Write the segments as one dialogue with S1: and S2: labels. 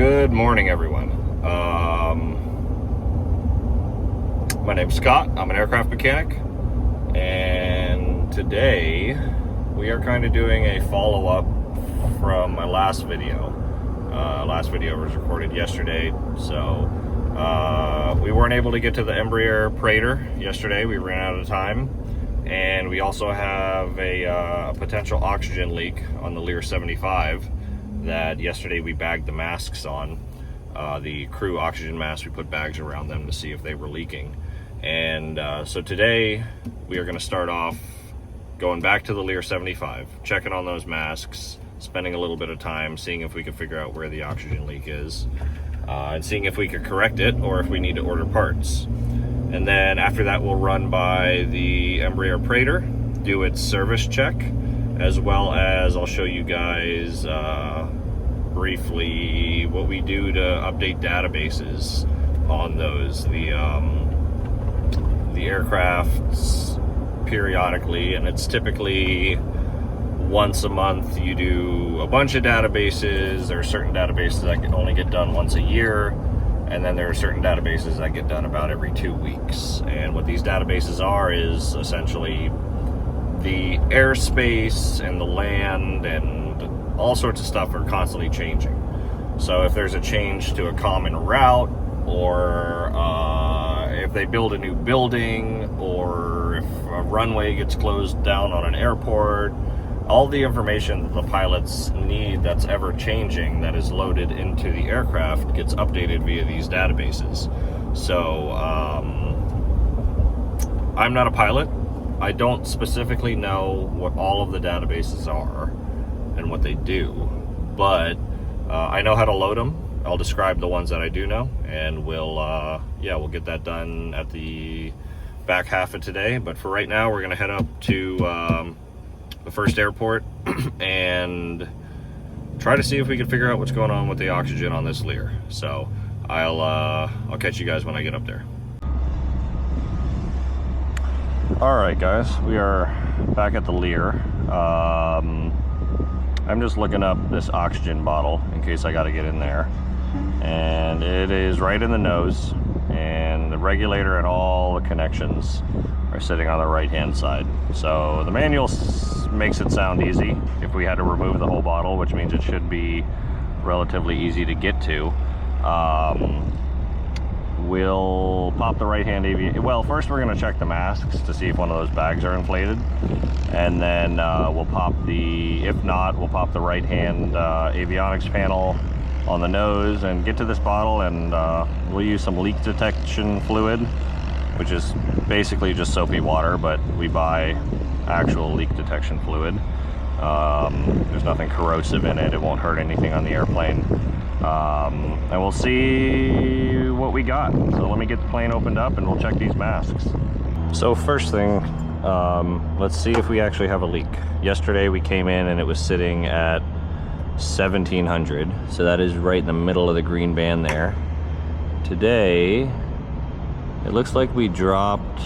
S1: Good morning, everyone. My name's Scott. I'm an aircraft mechanic, and today we are kind of doing a follow-up from my last video. Last video was recorded yesterday, so we weren't able to get to the Embraer Praetor yesterday. We ran out of time, and we also have a potential oxygen leak on the Lear 75 that yesterday we bagged the masks on. The crew oxygen masks, we put bags around them to see if they were leaking. And so today we are going to start off going back to the Lear 75, checking on those masks, spending a little bit of time seeing if we can figure out where the oxygen leak is, and seeing if we could correct it or if we need to order parts. And then after that we'll run by the Embraer Praetor, do its service check, as well as I'll show you guys briefly what we do to update databases on those. The aircrafts periodically, and it's typically once a month, you do a bunch of databases. There are certain databases that can only get done once a year, and then there are certain databases that get done about every 2 weeks. And what these databases are is essentially the airspace and the land and all sorts of stuff are constantly changing. So if there's a change to a common route, or if they build a new building, or if a runway gets closed down on an airport, all the information that the pilots need that's ever changing that is loaded into the aircraft gets updated via these databases. So I'm not a pilot. I don't specifically know what all of the databases are and what they do, but I know how to load them. I'll describe the ones that I do know, and we'll get that done at the back half of today. But for right now, we're gonna head up to the first airport and try to see if we can figure out what's going on with the oxygen on this Lear. So I'll catch you guys when I get up there. All right, guys, we are back at the Lear. I'm just looking up this oxygen bottle in case I got to get in there, and it is right in the nose, and the regulator and all the connections are sitting on the right hand side. So the manual makes it sound easy if we had to remove the whole bottle, which means it should be relatively easy to get to. We'll pop the right hand well, first we're going to check the masks to see if one of those bags are inflated, and then we'll pop if not, we'll pop the right hand avionics panel on the nose and get to this bottle, and we'll use some leak detection fluid, which is basically just soapy water, but we buy actual leak detection fluid. There's nothing corrosive in it. It won't hurt anything on the airplane. And we'll see what we got. So let me get the plane opened up and we'll check these masks. So first thing, let's see if we actually have a leak. Yesterday we came in and it was sitting at 1700, so that is right in the middle of the green band there. Today it looks like we dropped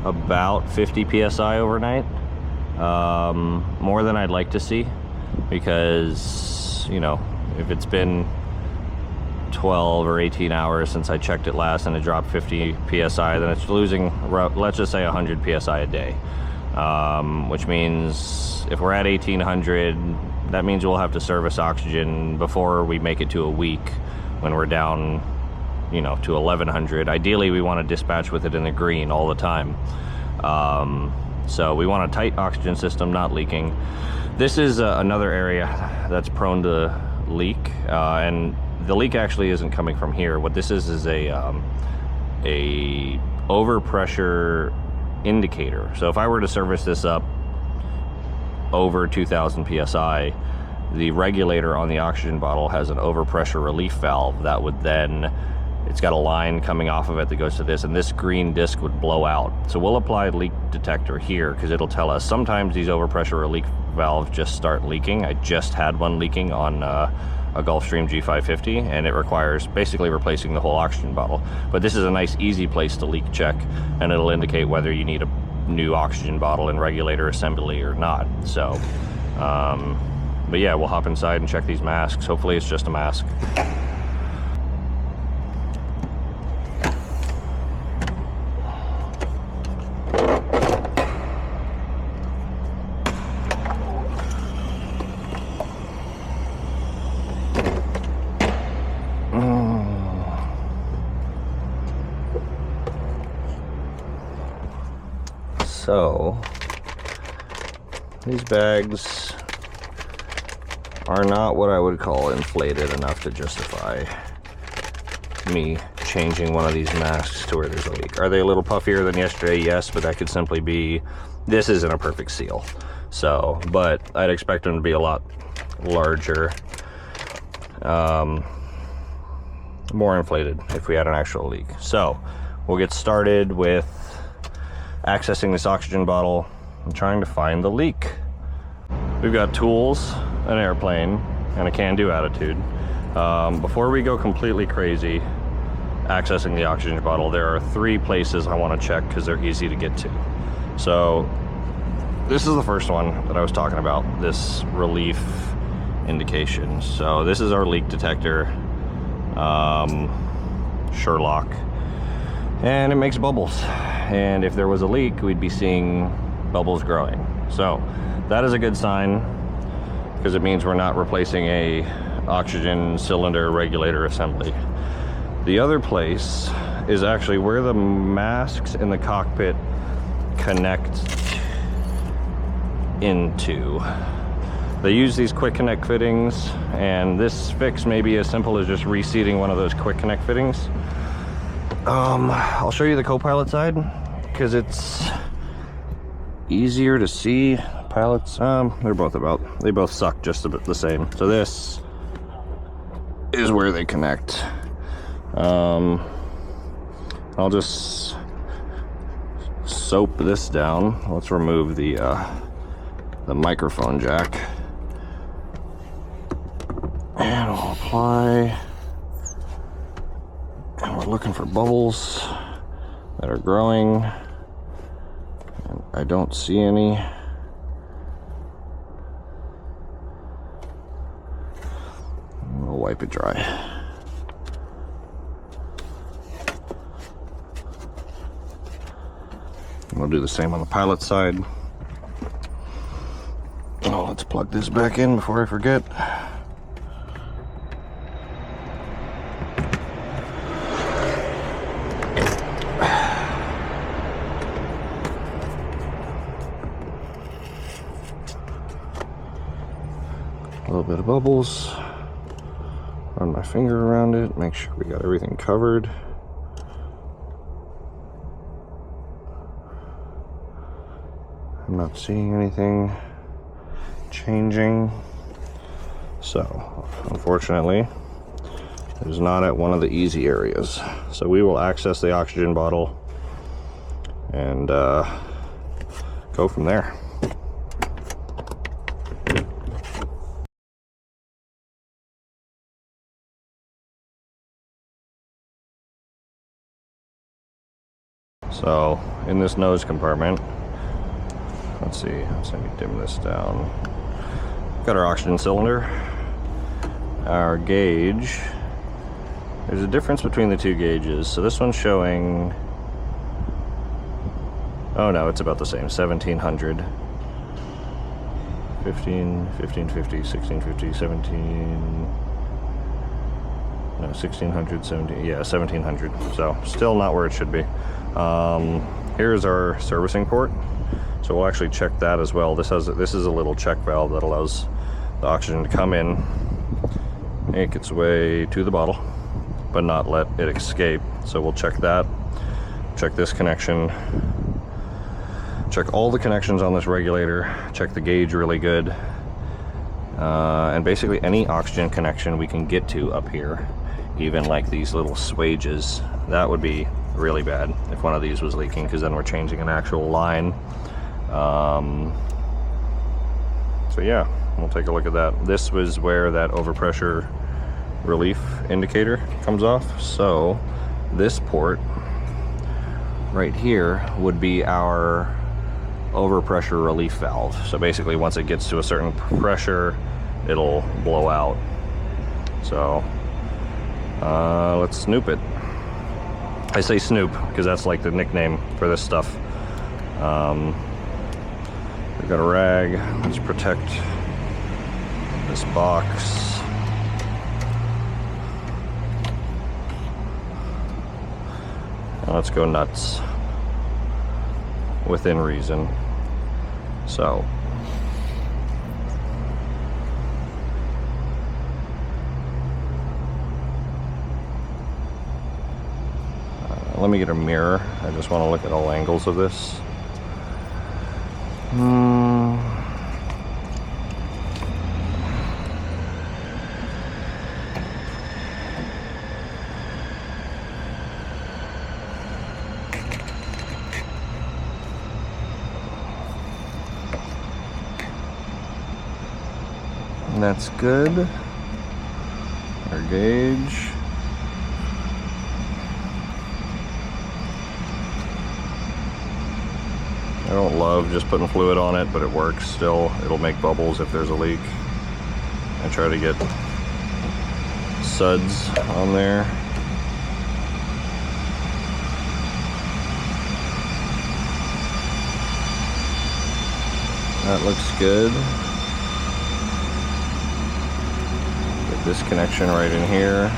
S1: about 50 psi overnight. More than I'd like to see, because, you know, if it's been 12 or 18 hours since I checked it last and it dropped 50 psi, then it's losing, let's just say 100 psi a day, which means if we're at 1800, that means we'll have to service oxygen before we make it to a week, when we're down, you know, to 1100. Ideally we want to dispatch with it in the green all the time. So we want a tight oxygen system, not leaking. This is another area that's prone to leak, and the leak actually isn't coming from here. What this is a overpressure indicator. So if I were to service this up over 2000 psi, the regulator on the oxygen bottle has an overpressure relief valve that would then, it's got a line coming off of it that goes to this, and this green disc would blow out. So we'll apply leak detector here because it'll tell us. Sometimes these overpressure relief valves just start leaking. I just had one leaking on a Gulfstream G550, and it requires basically replacing the whole oxygen bottle. But this is a nice easy place to leak check, and it'll indicate whether you need a new oxygen bottle and regulator assembly or not. So But yeah, we'll hop inside and check these masks. Hopefully it's just a mask. So, these bags are not what I would call inflated enough to justify me changing one of these masks to where there's a leak. Are they a little puffier than yesterday? Yes, but that could simply be, this isn't a perfect seal. So, but I'd expect them to be a lot larger, more inflated if we had an actual leak. So, we'll get started with accessing this oxygen bottle and trying to find the leak. We've got tools, an airplane, and a can-do attitude. Before we go completely crazy accessing the oxygen bottle, there are 3 places I want to check because they're easy to get to. So this is the first one that I was talking about, this relief indication. So this is our leak detector, Sherlock, and it makes bubbles. And if there was a leak, we'd be seeing bubbles growing. So that is a good sign, because it means we're not replacing a oxygen cylinder regulator assembly. The other place is actually where the masks in the cockpit connect into. They use these quick connect fittings, and this fix may be as simple as just reseating one of those quick connect fittings. I'll show you the co-pilot side because it's easier to see. Pilots, they're both they both suck just a bit the same. So this is where they connect. I'll just soap this down. Let's remove the microphone jack, and I'll apply. And we're looking for bubbles that are growing, and I don't see any. We'll wipe it dry. We'll do the same on the pilot side. Oh, let's plug this back in before I forget. A little bit of bubbles. Run my finger around it, make sure we got everything covered. I'm not seeing anything changing. So, unfortunately, it is not at one of the easy areas. So we will access the oxygen bottle and go from there. So, in this nose compartment, let's see, let me dim this down. Got our oxygen cylinder, our gauge. There's a difference between the 2 gauges. So this one's showing, oh no, it's about the same, 1700. 1550, 1650, 17, no, 1600, 17, yeah, 1700. So still not where it should be. Here's our servicing port. So we'll actually check that as well. This is a little check valve that allows the oxygen to come in, make its way to the bottle, but not let it escape. So we'll check that, check this connection, check all the connections on this regulator, check the gauge really good, and basically any oxygen connection we can get to up here, even like these little swages. That would be really bad if one of these was leaking, because then we're changing an actual line. So yeah, we'll take a look at that. This was where that overpressure relief indicator comes off. So this port right here would be our overpressure relief valve. So basically once it gets to a certain pressure, it'll blow out. So let's snoop it. I say snoop because that's like the nickname for this stuff. We've got a rag. Let's protect this box. And let's go nuts within reason. So let me get a mirror. I just want to look at all angles of this. And that's good. Our gauge. I don't love just putting fluid on it, but it works still. It'll make bubbles if there's a leak. I try to get suds on there. That looks good. Get this connection right in here.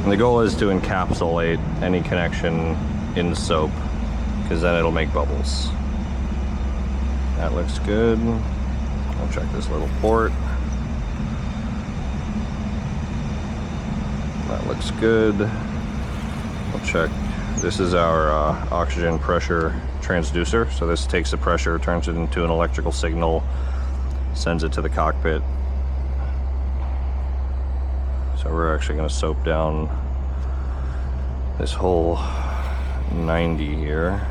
S1: And the goal is to encapsulate any connection in the soap, because then it'll make bubbles. That looks good. I'll check this little port. That looks good. I'll check. This is our oxygen pressure transducer. So this takes the pressure, turns it into an electrical signal, sends it to the cockpit. So we're actually going to soap down this whole 90 here.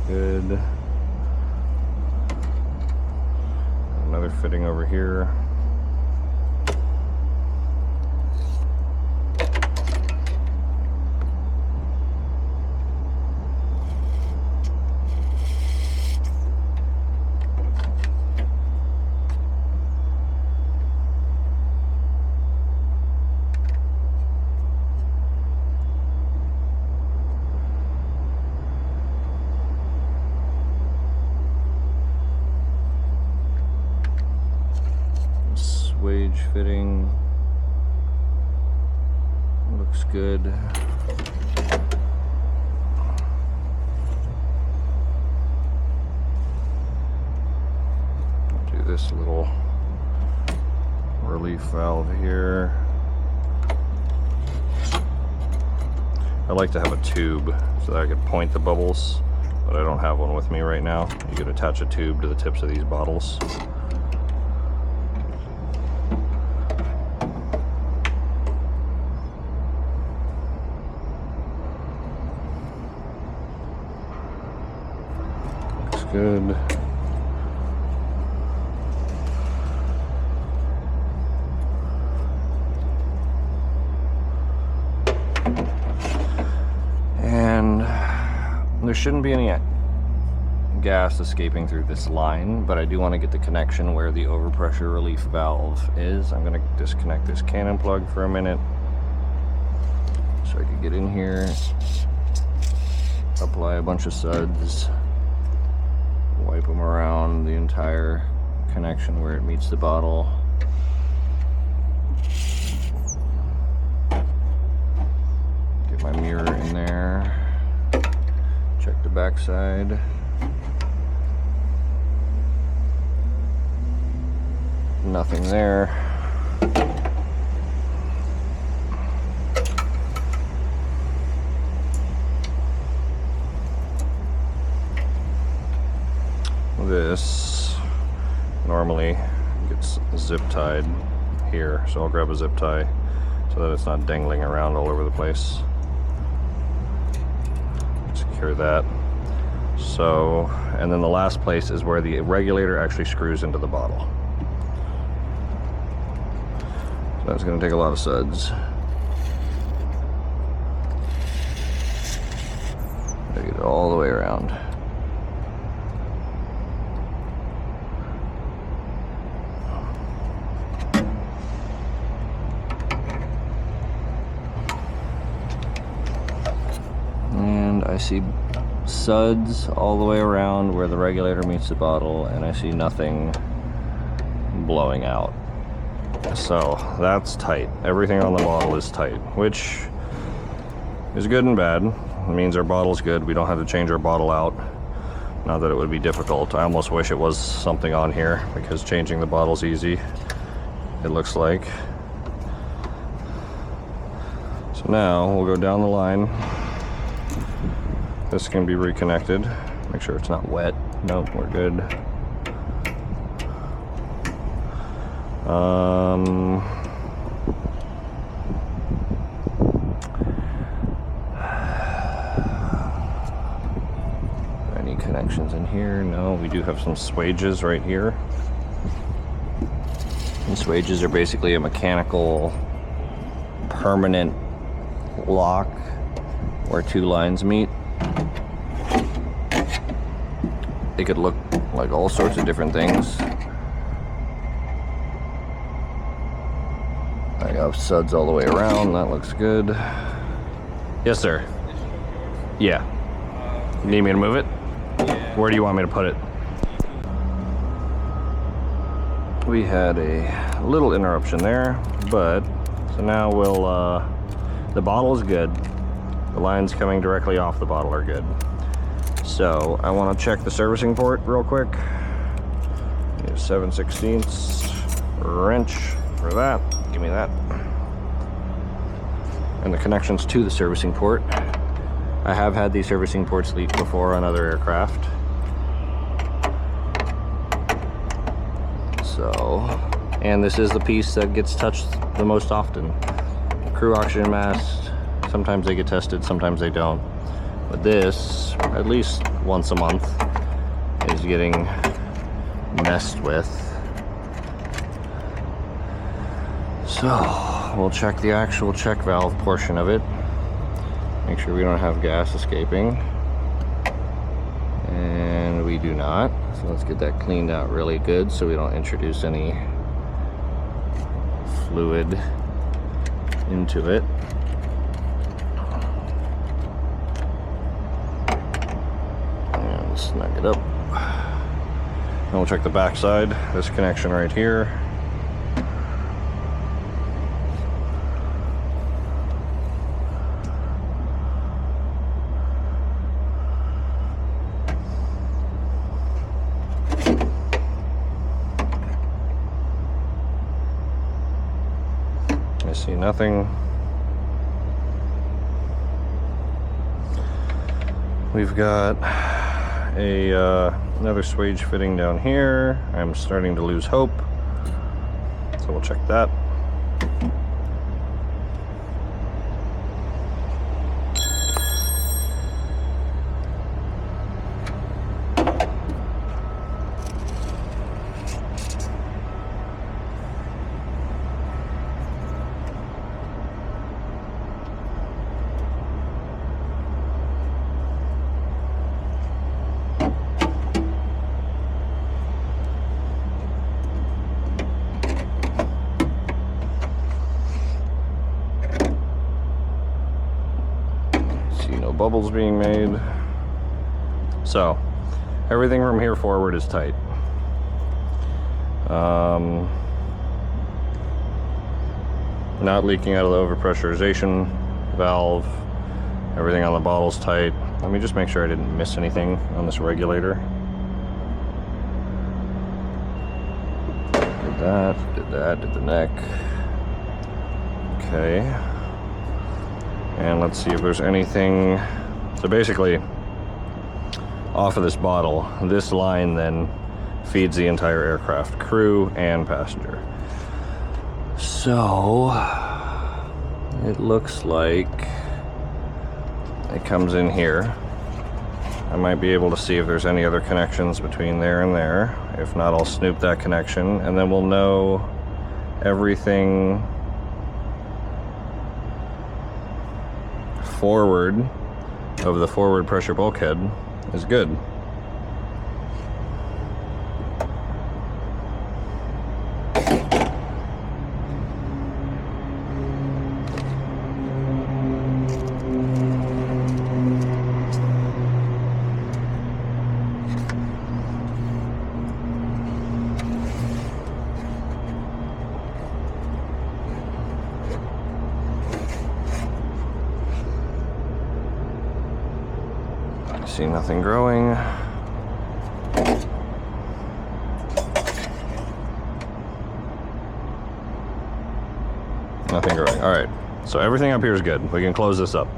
S1: Good. Another fitting over here. Wage fitting looks good. Do this little relief valve here. I like to have a tube so that I could point the bubbles, but I don't have one with me right now. You could attach a tube to the tips of these bottles. Good. And there shouldn't be any gas escaping through this line, but I do want to get the connection where the overpressure relief valve is. I'm going to disconnect this cannon plug for a minute so I can get in here, apply a bunch of suds, wipe them around the entire connection where it meets the bottle. Get my mirror in there. Check the back side. Nothing there. This normally gets zip tied here, so I'll grab a zip tie so that it's not dangling around all over the place. Secure that. So, and then the last place is where the regulator actually screws into the bottle. So that's going to take a lot of suds. Gotta get it all the way around. And I see suds all the way around where the regulator meets the bottle, and I see nothing blowing out. So that's tight. Everything on the bottle is tight, which is good and bad. It means our bottle's good. We don't have to change our bottle out. Not that it would be difficult. I almost wish it was something on here, because changing the bottle's easy, it looks like. So now we'll go down the line. This can be reconnected. Make sure it's not wet. Nope, we're good. Any connections in here? No, we do have some swages right here. And swages are basically a mechanical permanent lock where two lines meet. They could look like all sorts of different things. I got suds all the way around. That looks good. Yes, sir. Yeah. You need me to move it? Yeah. Where do you want me to put it? We had a little interruption there, but so now we'll, the bottle is good. The lines coming directly off the bottle are good. So I want to check the servicing port real quick. Need a 7/16 wrench for that. Give me that. And the connections to the servicing port. I have had these servicing ports leak before on other aircraft. So, and this is the piece that gets touched the most often. The crew oxygen mask, sometimes they get tested, sometimes they don't. But this, at least once a month, is getting messed with. So, we'll check the actual check valve portion of it. Make sure we don't have gas escaping. And we do not. So let's get that cleaned out really good so we don't introduce any fluid into it. And snug it up. And we'll check the back side. This connection right here. I see nothing. We've got another swage fitting down here. I'm starting to lose hope, so we'll check that. Bubbles being made. So everything from here forward is tight. Not leaking out of the overpressurization valve. Everything on the bottle's tight. Let me just make sure I didn't miss anything on this regulator. Get did the neck. Okay. And let's see if there's anything. So basically, off of this bottle, this line then feeds the entire aircraft, crew and passenger. So it looks like it comes in here. I might be able to see if there's any other connections between there and there. If not, I'll snoop that connection, and then we'll know everything forward of the forward pressure bulkhead is good. See nothing growing. Nothing growing. All right. So everything up here is good. We can close this up.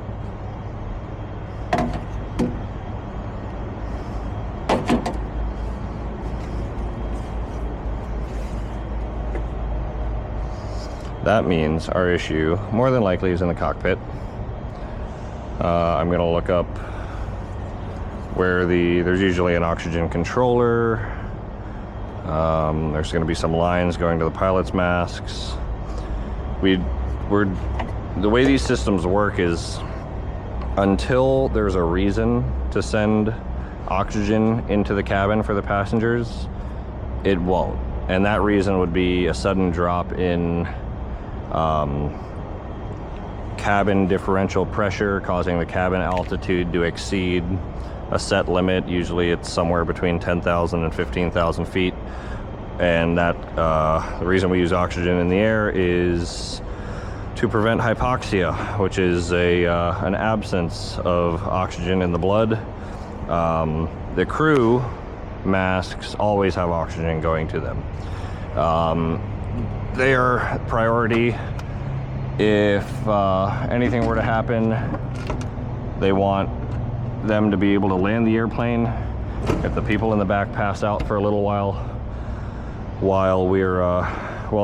S1: That means our issue more than likely is in the cockpit. I'm gonna look up where there's usually an oxygen controller. There's going to be some lines going to the pilot's masks. The way these systems work is until there's a reason to send oxygen into the cabin for the passengers, it won't. And that reason would be a sudden drop in cabin differential pressure, causing the cabin altitude to exceed a set limit. Usually it's somewhere between 10,000 and 15,000 feet. And that the reason we use oxygen in the air is to prevent hypoxia, which is an absence of oxygen in the blood. The crew masks always have oxygen going to them. They are priority. If anything were to happen, they want them to be able to land the airplane. If the people in the back pass out for a little while while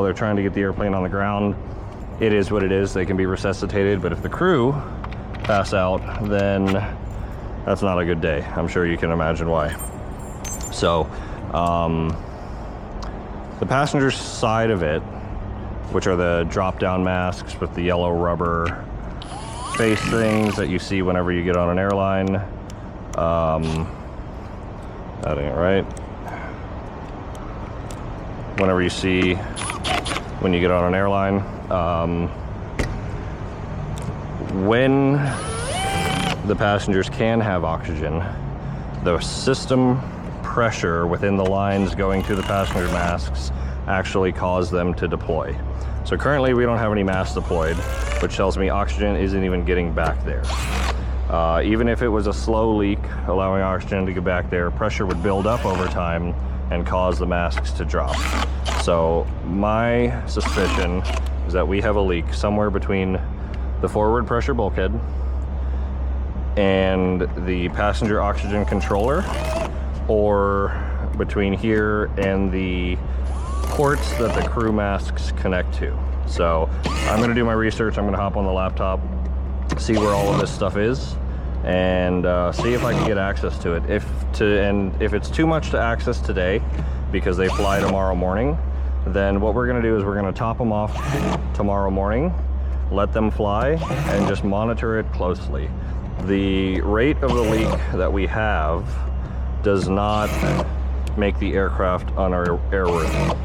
S1: they're trying to get the airplane on the ground, it is what it is. They can be resuscitated. But if the crew pass out, then that's not a good day. I'm sure you can imagine why. So the passenger side of it, which are the drop down masks with the yellow rubber face things that you see whenever you get on an airline. That ain't right. Whenever you see when you get on an airline, when the passengers can have oxygen, the system pressure within the lines going to the passenger masks actually cause them to deploy. So currently we don't have any masks deployed, which tells me oxygen isn't even getting back there. Even if it was a slow leak, allowing oxygen to get back there, pressure would build up over time and cause the masks to drop. So my suspicion is that we have a leak somewhere between the forward pressure bulkhead and the passenger oxygen controller, or between here and the ports that the crew masks connect to. So I'm gonna do my research. I'm gonna hop on the laptop, see where all of this stuff is, and see if I can get access to it. If it's too much to access today because they fly tomorrow morning, then what we're gonna do is we're gonna top them off tomorrow morning, let them fly, and just monitor it closely. The rate of the leak that we have does not make the aircraft unairworthy.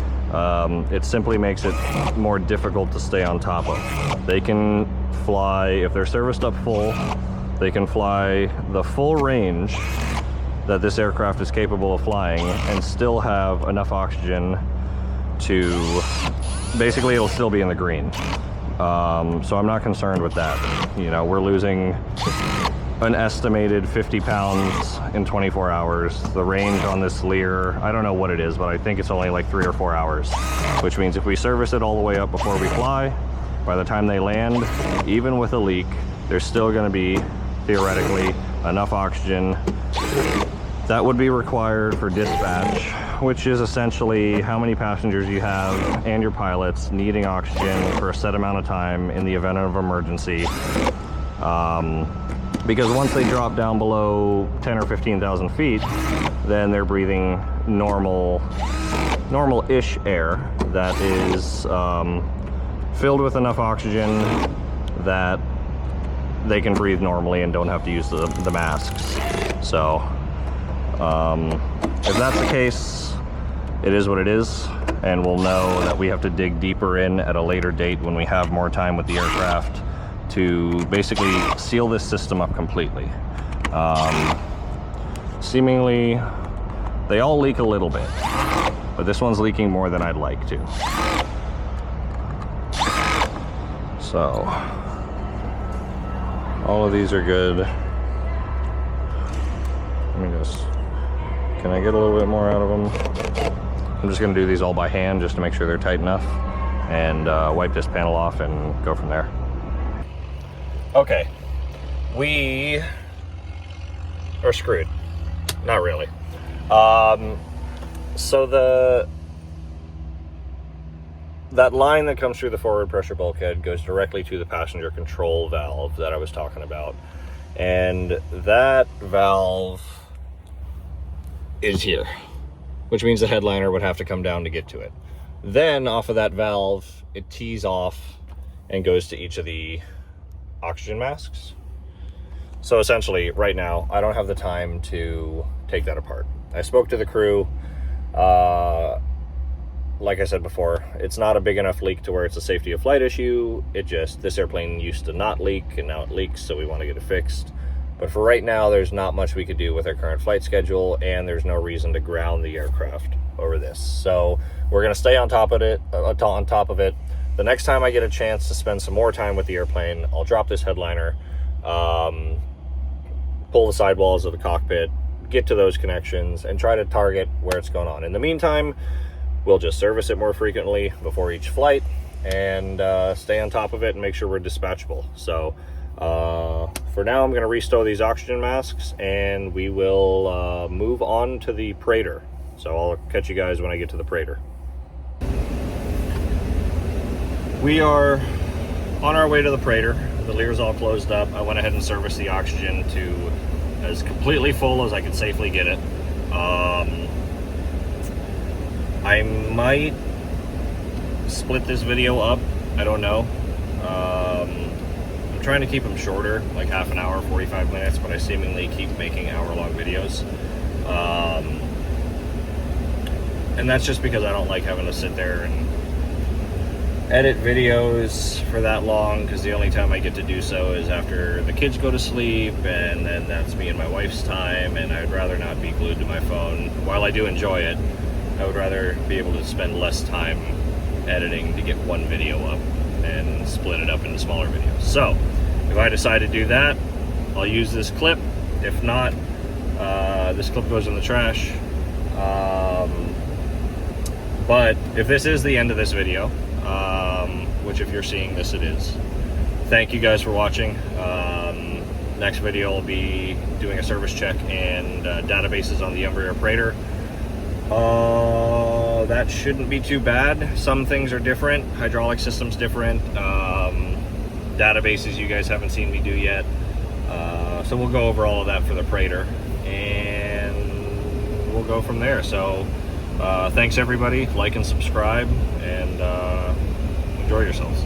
S1: It simply makes it more difficult to stay on top of. They can fly, if they're serviced up full, they can fly the full range that this aircraft is capable of flying and still have enough oxygen to, basically it'll still be in the green. So I'm not concerned with that. You know, we're losing an estimated 50 pounds in 24 hours. The range on this Lear, I don't know what it is, but I think it's only like 3 or 4 hours, which means if we service it all the way up before we fly, by the time they land, even with a leak, there's still going to be, theoretically, enough oxygen that would be required for dispatch, which is essentially how many passengers you have and your pilots needing oxygen for a set amount of time in the event of emergency. Because once they drop down below 10 or 15,000 feet, then they're breathing normal-ish air that is filled with enough oxygen that they can breathe normally and don't have to use the masks. So if that's the case, it is what it is, and we'll know that we have to dig deeper in at a later date when we have more time with the aircraft to basically seal this system up completely. Seemingly, they all leak a little bit, but this one's leaking more than I'd like to. So, all of these are good. Let me just, can I get a little bit more out of them? I'm just gonna do these all by hand just to make sure they're tight enough, and wipe this panel off and go from there. Okay, we are screwed. Not really. So that line that comes through the forward pressure bulkhead goes directly to the passenger control valve that I was talking about. And that valve is here, which means the headliner would have to come down to get to it. Then off of that valve, it tees off and goes to each of the oxygen masks. So essentially, right now, I don't have the time to take that apart. I spoke to the crew. Like I said before, it's not a big enough leak to where it's a safety of flight issue. It just, this airplane used to not leak, and now it leaks, so we want to get it fixed. But for right now, there's not much we could do with our current flight schedule, and there's no reason to ground the aircraft over this. So we're going to stay on top of it. The next time I get a chance to spend some more time with the airplane, I'll drop this headliner, pull the sidewalls of the cockpit, get to those connections, and try to target where it's going on. In the meantime, we'll just service it more frequently before each flight, and stay on top of it and make sure we're dispatchable. So for now, I'm going to restow these oxygen masks, and we will move on to the Praetor. So I'll catch you guys when I get to the Praetor. We are on our way to the Praetor. The Lear's all closed up. I went ahead and serviced the oxygen to as completely full as I could safely get it. I might split this video up. I don't know. I'm trying to keep them shorter, like half an hour, 45 minutes, but I seemingly keep making hour-long videos. And that's just because I don't like having to sit there and edit videos for that long, because the only time I get to do so is after the kids go to sleep, and then that's me and my wife's time, and I'd rather not be glued to my phone. While I do enjoy it, I would rather be able to spend less time editing to get one video up and split it up into smaller videos. So if I decide to do that, I'll use this clip. If not, this clip goes in the trash. But if this is the end of this video, which if you're seeing this, it is, thank you guys for watching. Next video I'll be doing a service check and databases on the Embraer Praetor. That shouldn't be too bad. Some things are different, hydraulic system's different, databases you guys haven't seen me do yet. So we'll go over all of that for the Praetor, and we'll go from there. So thanks everybody, like and subscribe, and enjoy yourselves.